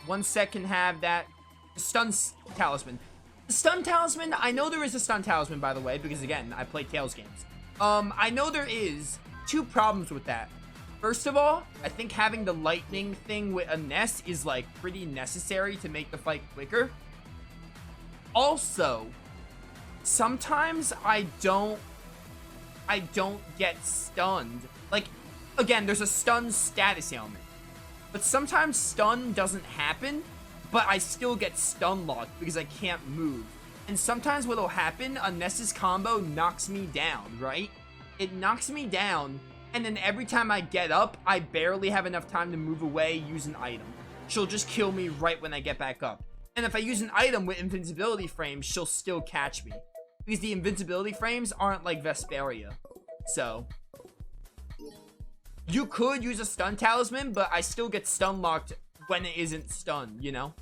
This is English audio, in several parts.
One set can have that. The stun talisman. The stun talisman, I know there is a stun talisman, by the way, because again, I play Tails games. I know there is 2 problems with that. First of all, I think having the lightning thing with a Ness is like pretty necessary to make the fight quicker. Also, sometimes I don't get stunned. Like, again, there's a stun status ailment. But sometimes stun doesn't happen, but I still get stun locked because I can't move. And sometimes what'll happen, a Ness's combo knocks me down, right? It knocks me down, and then every time I get up, I barely have enough time to move away, use an item. She'll just kill me right when I get back up. And if I use an item with invincibility frames, she'll still catch me. Because the invincibility frames aren't like Vesperia. So, you could use a stun talisman, but I still get stun locked when it isn't stun, you know?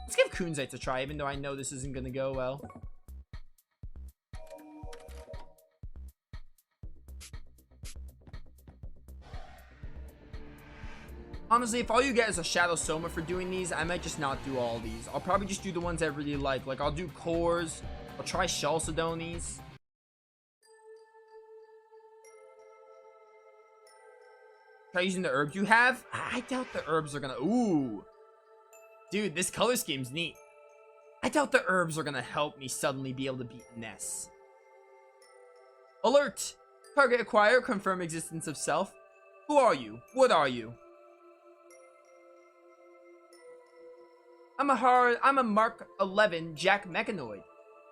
Let's give Kunzite a try, even though I know this isn't gonna go well. Honestly, if all you get is a Shadow Soma for doing these, I might just not do all these. I'll probably just do the ones I really like. Like, I'll do Cores. I'll try Chalcedonies. Try using the herbs you have? I doubt the herbs are gonna... Ooh. Dude, this color scheme's neat. I doubt the herbs are gonna help me suddenly be able to beat Ness. Alert! Target acquire, confirm existence of self. Who are you? What are you? I'm a Mark 11 Jack Mechanoid.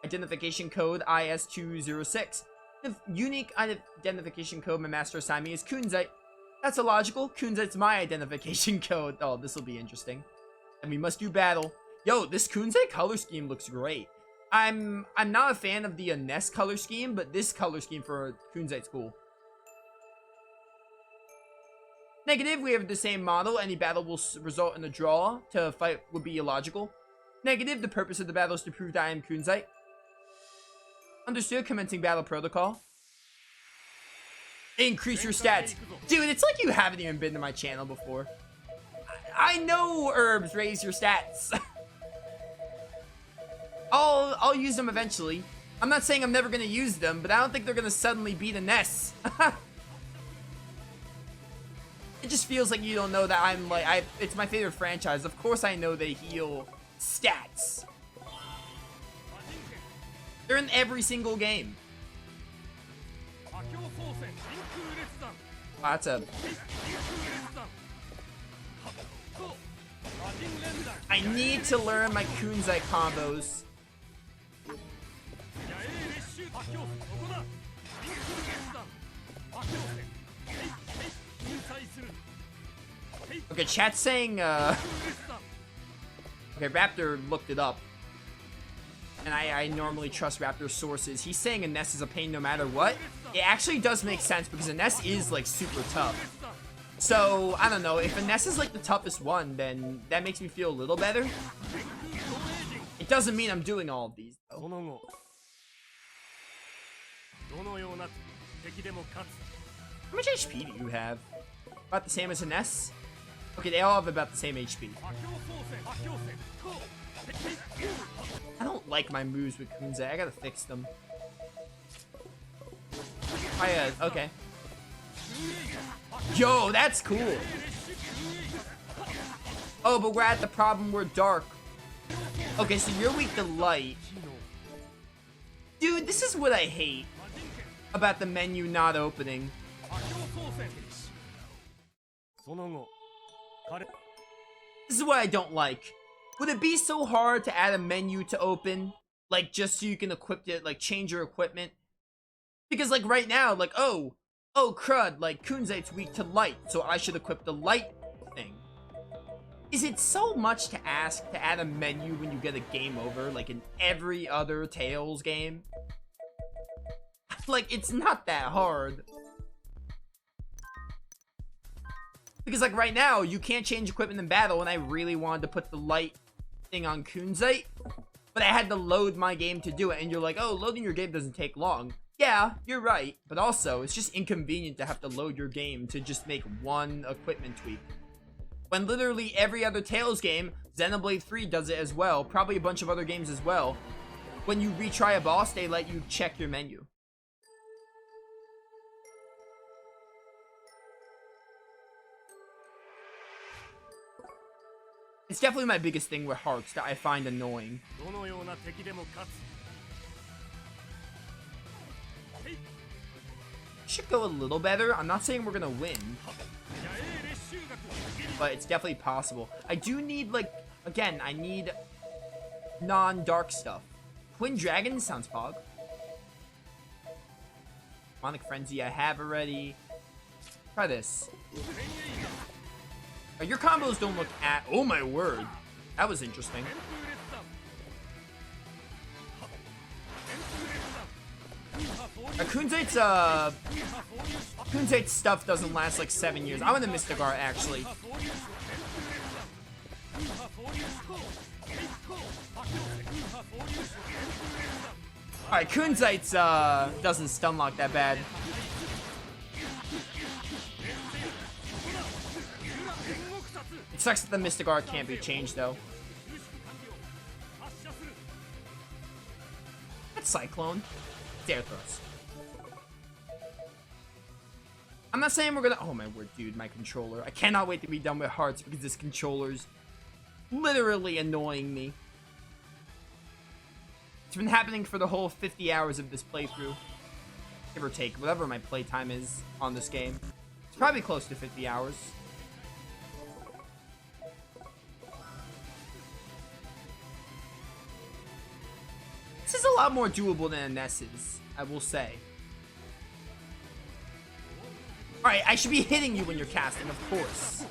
Identification code IS206. The unique identification code my master assigned me is Kunzite. That's illogical. Kunzite's my identification code. Oh, this will be interesting. And we must do battle. Yo, this Kunzite color scheme looks great. I'm not a fan of the Ness color scheme, but this color scheme for Kunzite's cool. Negative, we have the same model. Any battle will result in a draw. To fight would be illogical. Negative, the purpose of the battle is to prove that I am Kunzite. Understood, commencing battle protocol. Increase your stats. Dude, it's like you haven't even been to my channel before. I know herbs raise your stats. I'll use them eventually. I'm not saying I'm never gonna use them, but I don't think they're gonna suddenly beat a Ness. It just feels like you don't know that I'm like, it's my favorite franchise. Of course I know they heal stats. They're in every single game. Oh, that's a... I need to learn my Kunzite combos. Okay, chat's saying, okay, Raptor looked it up. And I normally trust Raptor's sources. He's saying a Ness is a pain no matter what. It actually does make sense because a Ness is, like, super tough. So, I don't know. If a Ness is, like, the toughest one, then that makes me feel a little better. It doesn't mean I'm doing all of these, though. How much HP do you have? About the same as a Ness? Okay, they all have about the same HP. I don't like my moves with Kunzite. I gotta fix them. Okay. Yo, that's cool. Oh, but we're at the problem we're dark. Okay, so you're weak to light. Dude, this is what I hate about the menu not opening. This is what I don't like. Would it be so hard to add a menu to open? Like, just so you can equip it, like, change your equipment? Because, like, right now, like, oh, crud, like, Kunzite's weak to light, so I should equip the light thing. Is it so much to ask to add a menu when you get a game over, like in every other Tales game? Like, it's not that hard. Because, like, right now, you can't change equipment in battle, and I really wanted to put the light thing on Kunzite, but I had to load my game to do it, and you're like, oh, loading your game doesn't take long. Yeah, you're right, but also, it's just inconvenient to have to load your game to just make one equipment tweak. When literally every other Tales game, Xenoblade 3 does it as well, probably a bunch of other games as well. When you retry a boss, they let you check your menu. It's definitely my biggest thing with Hearts that I find annoying. Should go a little better. I'm not saying we're gonna win, but it's definitely possible. I do need, like, again, I need non-dark stuff. Twin Dragon sounds fog. Demonic Frenzy I have already. Try this. Oh, your combos don't look at... Oh my word. That was interesting. Kunzite's stuff doesn't last like 7 years. I want the Mystigar actually. Alright, Kunzite's doesn't stun lock that bad. It sucks that the Mystigar can't be changed though. That's Cyclone. Dare throws. I'm not saying we're gonna... Oh my word, dude, my controller. I cannot wait to be done with Hearts because this controller's literally annoying me. It's been happening for the whole 50 hours of this playthrough. Give or take, whatever my playtime is on this game. It's probably close to 50 hours. This is a lot more doable than Ness's, I will say. Alright, I should be hitting you when you're casting, of course.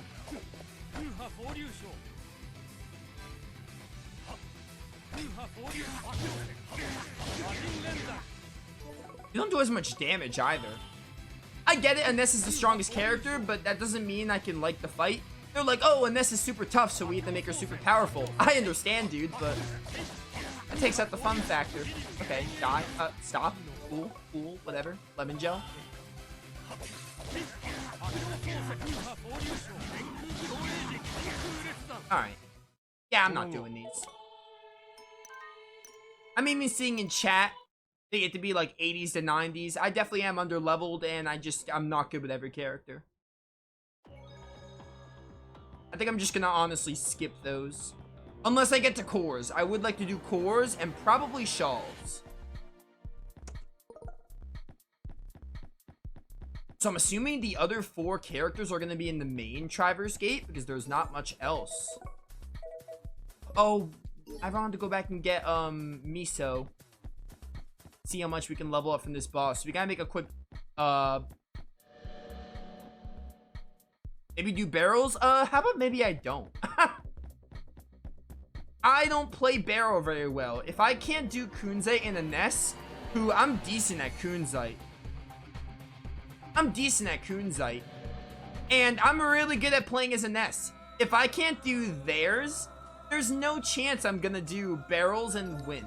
You don't do as much damage either. I get it, Ness is the strongest character, but that doesn't mean I can like the fight. They're like, oh, Ness is super tough, so we have to make her super powerful. I understand, dude, but that takes out the fun factor. Okay, die. Stop. Cool, cool, whatever. Lemon gel. Alright. Yeah, I'm not doing these. I'm even seeing in chat they get to be like 80s to 90s. I definitely am under leveled and I'm not good with every character. I think I'm just gonna honestly skip those. Unless I get to cores. I would like to do cores and probably shawls. So I'm assuming the other 4 characters are going to be in the main Triverse Gate because there's not much else. Oh, I wanted to go back and get Miso. See how much we can level up from this boss. So we gotta make a quick maybe do barrels. How about maybe I don't? I don't play barrel very well. If I can't do Kunzite and a Ness, who I'm decent at Kunzite. And I'm really good at playing as a Ness. If I can't do theirs, there's no chance I'm gonna do barrels and win.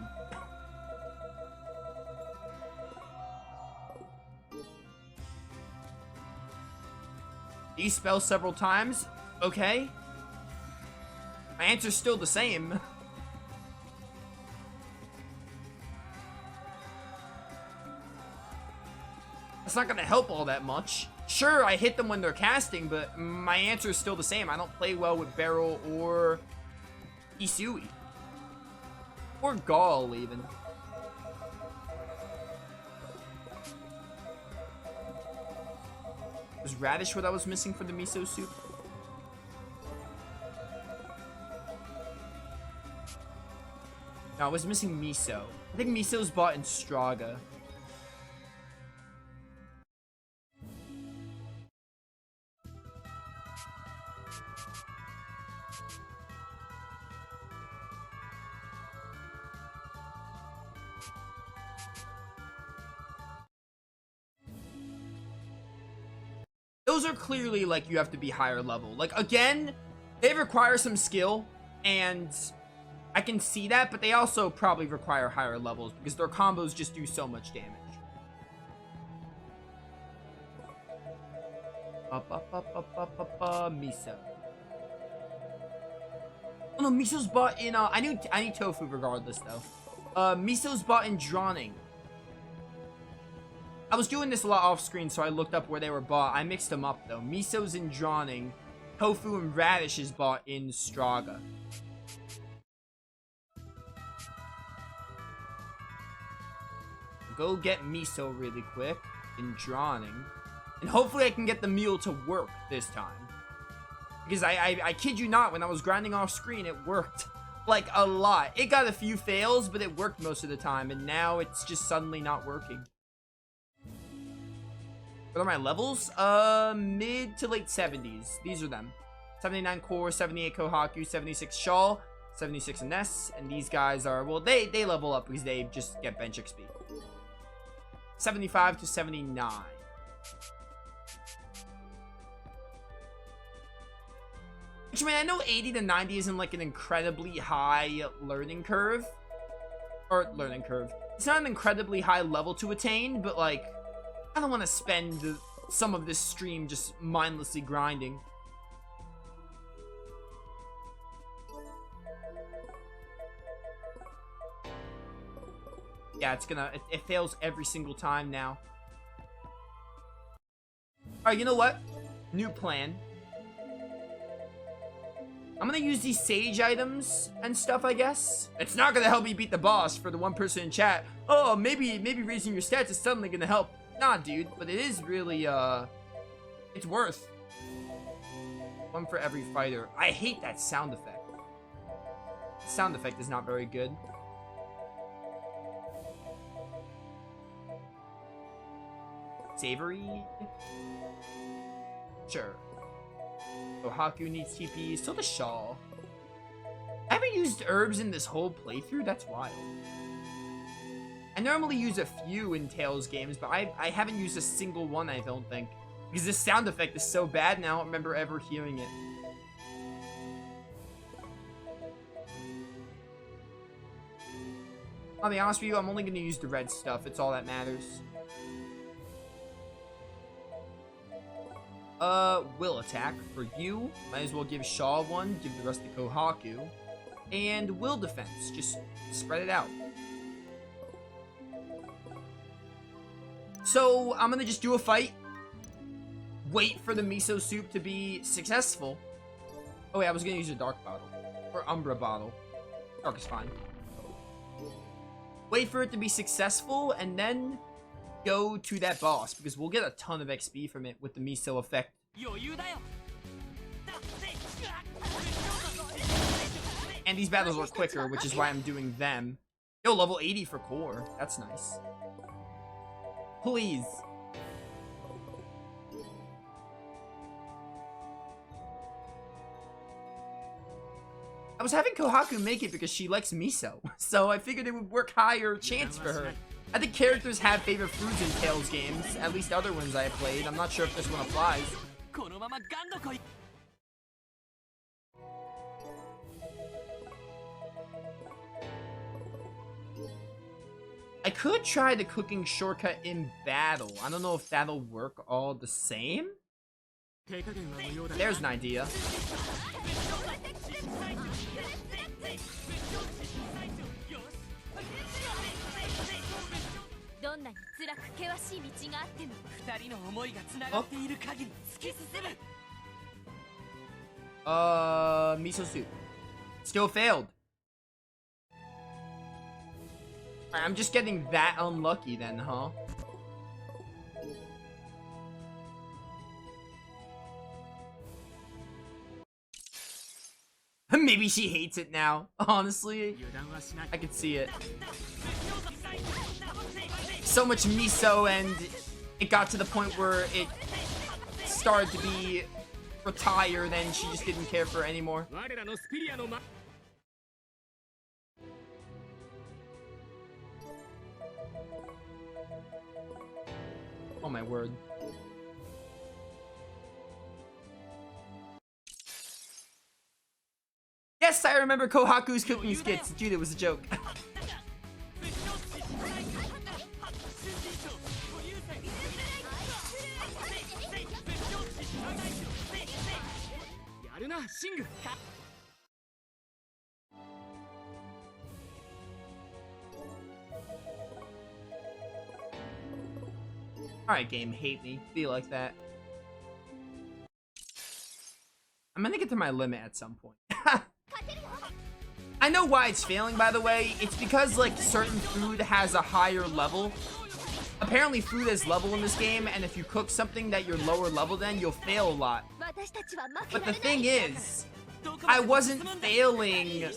These spell several times. Okay. My answer's still the same. It's not gonna help all that much. Sure, I hit them when they're casting, but my answer is still the same. I don't play well with Barrel or Isui. Or Gall, even. Was radish what I was missing for the miso soup? No, I was missing miso. I think miso's bought in Straga. Those are clearly, like, you have to be higher level. Like, again, they require some skill, and I can see that, but they also probably require higher levels, because their combos just do so much damage. Miso. Oh no, Miso's bought in, I need tofu regardless, though. Miso's bought in Drawing. I was doing this a lot off screen, so I looked up where they were bought. I mixed them up, though. Miso's in Drawing. Tofu and Radish is bought in Straga. Go get Miso really quick in Drawing. And hopefully I can get the meal to work this time. Because I kid you not, when I was grinding off screen, it worked. Like, a lot. It got a few fails, but it worked most of the time. And now it's just suddenly not working. What are my levels? Mid to late 70s. These are them. 79 core, 78 Kohaku, 76 Shawl, 76 Ness. And these guys are, well, they level up because they just get bench XP. 75 to 79. Which, I mean, I know 80 to 90 isn't like an incredibly high learning curve. Or, learning curve. It's not an incredibly high level to attain, but like, I don't want to spend some of this stream just mindlessly grinding. Yeah, it's gonna, it fails every single time now. Alright, you know what? New plan. I'm gonna use these sage items and stuff, I guess. It's not gonna help me beat the boss for the one person in chat. Oh, maybe raising your stats is suddenly gonna help. Nah, dude, but it is really, it's worth. One for every fighter. I hate that sound effect. The sound effect is not very good. Savory? Sure. Kohaku needs TP. Still the Shawl. I haven't used herbs in this whole playthrough. That's wild. I normally use a few in Tales games, but I haven't used a single one, I don't think. Because this sound effect is so bad now, I don't remember ever hearing it. I'll be honest with you, I'm only going to use the red stuff. It's all that matters. Will attack for you. Might as well give Shaw one, give the rest to Kohaku. And will defense. Just spread it out. So, I'm gonna just do a fight. Wait for the miso soup to be successful. Oh wait, I was gonna use a dark bottle. Or Umbra bottle. Dark is fine. Wait for it to be successful, and then go to that boss, because we'll get a ton of XP from it with the miso effect. And these battles are quicker, which is why I'm doing them. Yo, level 80 for core. That's nice. Please. I was having Kohaku make it because she likes miso, so I figured it would work higher chance for her. I think characters have favorite foods in Tales games, at least other ones I have played. I'm not sure if this one applies. I could try the cooking shortcut in battle. I don't know if that'll work all the same. There's an idea. Miso soup. Still failed. Alright, I'm just getting that unlucky then, huh? Maybe she hates it now. Honestly, I could see it. So much miso, and it got to the point where it started to be retired, and she just didn't care for it anymore. Oh my word. Yes, I remember Kohaku's cooking skits. Dude, it was a joke. Alright, game, hate me. Be like that. I'm gonna get to my limit at some point. I know why it's failing, by the way. It's because, like, certain food has a higher level. Apparently, food is level in this game, and if you cook something that you're lower level than, you'll fail a lot. But the thing is, I wasn't failing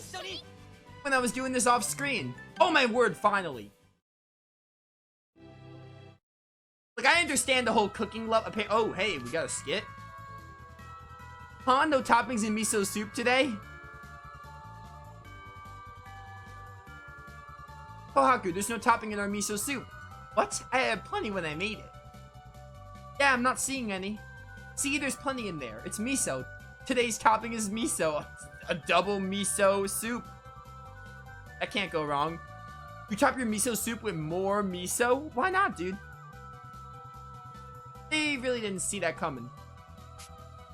when I was doing this off screen. Oh my word, finally. Like, I understand the whole cooking level. Oh, hey, we got a skit. Huh? No toppings in miso soup today? Kohaku, there's no topping in our miso soup. What? I had plenty when I made it. Yeah, I'm not seeing any. See, there's plenty in there. It's miso. Today's topping is miso. A double miso soup. That can't go wrong. You top your miso soup with more miso? Why not, dude? They really didn't see that coming.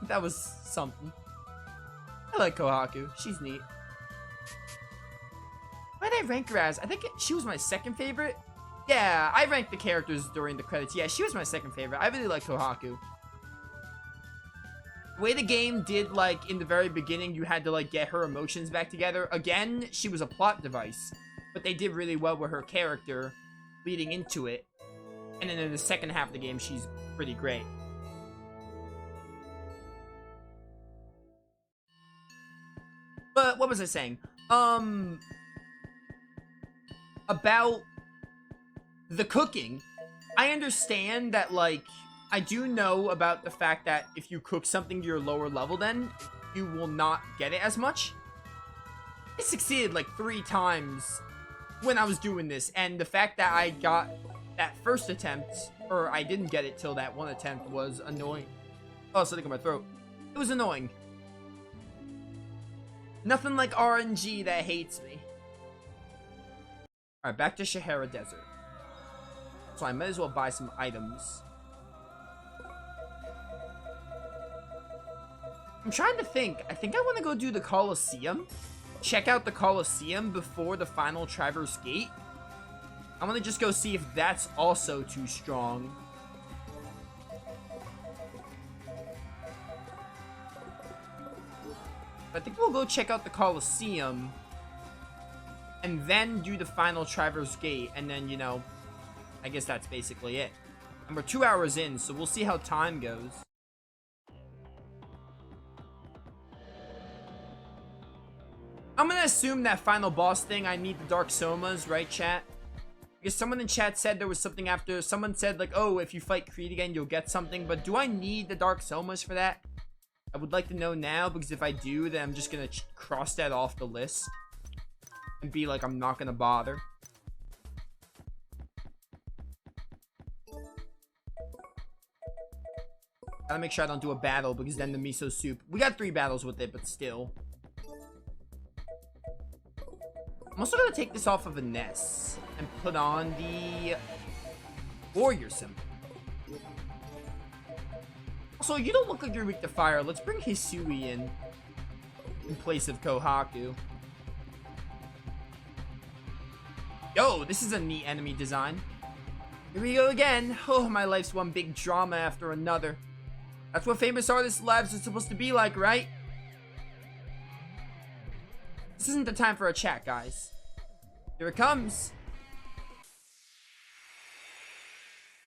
That was something. I like Kohaku. She's neat. What did I rank her as? I think she was my second favorite. Yeah, I ranked the characters during the credits. Yeah, she was my second favorite. I really like Kohaku. The way the game did, like, in the very beginning, you had to, like, get her emotions back together. Again, she was a plot device. But they did really well with her character leading into it. And then in the second half of the game, she's pretty great. But what was I saying? About the cooking. I understand that, like, I do know about the fact that if you cook something to your lower level, then you will not get it as much. I succeeded like 3 times when I was doing this, and the fact that I got that first attempt, or I didn't get it till that one attempt, was annoying. Oh, something in my throat. It was annoying. Nothing like RNG that hates me. Alright, back to Shahara Desert. So I might as well buy some items. I'm trying to think. I think I want to go do the Colosseum. Check out the Colosseum before the final Traverse Gate. I'm going to just go see if that's also too strong. I think we'll go check out the Colosseum. And then do the final Traverse Gate. And then, you know, I guess that's basically it. And we're 2 hours in, so we'll see how time goes. I'm gonna assume that final boss thing, I need the Dark Somas, right, chat? Because someone in chat said there was something after. Someone said, like, oh, if you fight Creed again, you'll get something. But do I need the Dark Somas for that? I would like to know now, because if I do, then I'm just gonna cross that off the list. And be like, I'm not gonna bother. Gotta make sure I don't do a battle, because then the miso soup. We got 3 battles with it, but still. I'm also gonna take this off of a Ness and put on the warrior symbol. Also, you don't look like you're weak to fire. Let's bring Hisui in place of Kohaku. Yo, this is a neat enemy design. Here we go again. Oh, my life's one big drama after another. That's what famous artists' lives are supposed to be like, right? This isn't the time for a chat, guys. Here it comes.